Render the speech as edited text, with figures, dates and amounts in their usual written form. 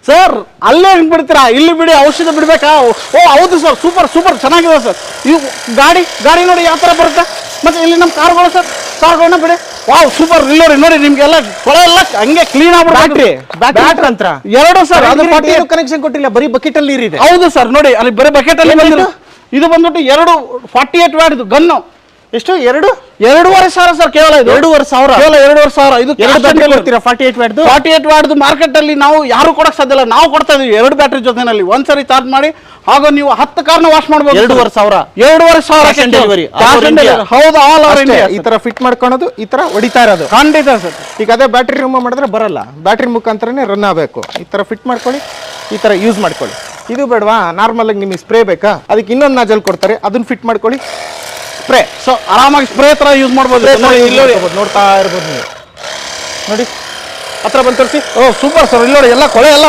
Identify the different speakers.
Speaker 1: Sir ಅಲ್ಲೇ ಹಿಂಗ್ ಬಿಡ್ತೀರಾ, ಇಲ್ಲಿ ಬಿಡಿ, ಔಷಧ ಬಿಡ್ಬೇಕಾ? ಓ ಹೌದು ಸರ್, ಸೂಪರ್ ಸೂಪರ್ ಚೆನ್ನಾಗಿದೆ ಸರ್. ಇದು ಗಾಡಿ ನೋಡಿ ಯಾವ ಥರ ಬರುತ್ತೆ. ಮತ್ತೆ ಇಲ್ಲಿ ನಮ್ಮ ಕಾರ್ಗಳು ಸರ್, ಕಾರ್ಗಳನ್ನ ಬಿಡಿ. Wow super. ಇಲ್ಲಿ ನೋಡಿ ನೋಡಿ, ನಿಮ್ಗೆಲ್ಲ ಕೊಳೆ ಎಲ್ಲ ಹಂಗೆ ಕ್ಲೀನ್ ಆಗ್ಬಿಟ್ಟು
Speaker 2: ಬ್ಯಾಟ್ರಿ ಅಂತ
Speaker 1: ಎರಡು ಸರ್. ಅದು
Speaker 2: ಕನೆಕ್ಷನ್ ಕೊಟ್ಟಿಲ್ಲ, ಬರೀ ಬಕೆಟ್ ಅಲ್ಲಿ ನೀರಿದೆ.
Speaker 1: ಹೌದು ಸರ್, ನೋಡಿ ಅಲ್ಲಿ ಬರೀ ಬಕೆಟ್ ಅಲ್ಲಿ ಬಂದಿರೋ. ಇದು ಬಂದ್ಬಿಟ್ಟು 48 ವ್ಯಾಟ್ ಇದು ಗನ್ನು.
Speaker 2: ಎಷ್ಟು?
Speaker 1: 2.5 ಸಾವಿರ ಸರ್ ಕೇವಲ. ಇದು
Speaker 2: 2.5 ಸಾವಿರ,
Speaker 1: ಕೇವಲ 2.5 ಸಾವಿರ. ಇದು
Speaker 2: 48 ವ್ಯಾಟ್ದು.
Speaker 1: 48 ವ್ಯಾಟ್ದು ಮಾರ್ಕೆಟ್ ಅಲ್ಲಿ ನಾವು ಯಾರು ಕೊಡಕ್ ಸಾಧ್ಯ ಇಲ್ಲ. ನಾವು ಕೊಡ್ತಾ ಇದೀವಿ 2 ಬ್ಯಾಟ್ರಿ ಜೊತೆನಲ್ಲಿ. ಒಂದ್ಸರಿ ಚಾರ್ಜ್ ಮಾಡಿ ಹಾಗೂ ನೀವು 10 ಕಾರ್ನ ವಾಶ್ ಮಾಡಬಹುದು.
Speaker 2: 2.5 ಸಾವಿರ.
Speaker 1: 2.5 ಸಾವಿರ
Speaker 2: ಡೆಲಿವರಿ.
Speaker 1: ಹೌದು, ಆಲ್ ಓವರ್ ಇಂಡಿಯಾ.
Speaker 2: ಈ ತರ ಫಿಟ್ ಮಾಡ್ಕೊಳೋದು, ಈ ತರ ಹೊಡಿತಾ ಇರೋದು.
Speaker 1: ಖಂಡಿತ ಸರ್.
Speaker 2: ಈಗ ಅದೇ ಬ್ಯಾಟ್ರಿ ರಿಮೂವ್ ಮಾಡಿದ್ರೆ ಬರಲ್ಲ, ಬ್ಯಾಟ್ರಿ ಮುಖಾಂತರನೇ ರನ್ ಆಗಬೇಕು. ಈ ತರ ಫಿಟ್ ಮಾಡ್ಕೊಳ್ಳಿ, ಈ ತರ ಯೂಸ್ ಮಾಡ್ಕೊಳ್ಳಿ. ಇದು ಬೇಡವಾ, ನಾರ್ಮಲ್ ಆಗಿ ನಿಮಗೆ ಸ್ಪ್ರೇ ಬೇಕಾ, ಅದಕ್ಕೆ ಇನ್ನೊಂದು ನಾಜಲ್ ಕೊಡ್ತಾರೆ, ಅದನ್ನ ಫಿಟ್ ಮಾಡ್ಕೊಳ್ಳಿ. ಸ್ಪ್ರೇ,
Speaker 1: ಸೊ ಆರಾಮಾಗಿ ಸ್ಪ್ರೇ ತರ ಯೂಸ್ ಮಾಡ್ಬೋದು.
Speaker 2: ನೋಡ್ತಾ ಇರ್ಬೋದು ನೀವು. ನೋಡಿ ಹತ್ರ ಬಂದು ತೋರಿಸಿ.
Speaker 1: ಓ ಸೂಪರ್ ಸರ್. ಇಲ್ಲಿ ನೋಡಿ ಎಲ್ಲ ಕೊಳೆ ಎಲ್ಲ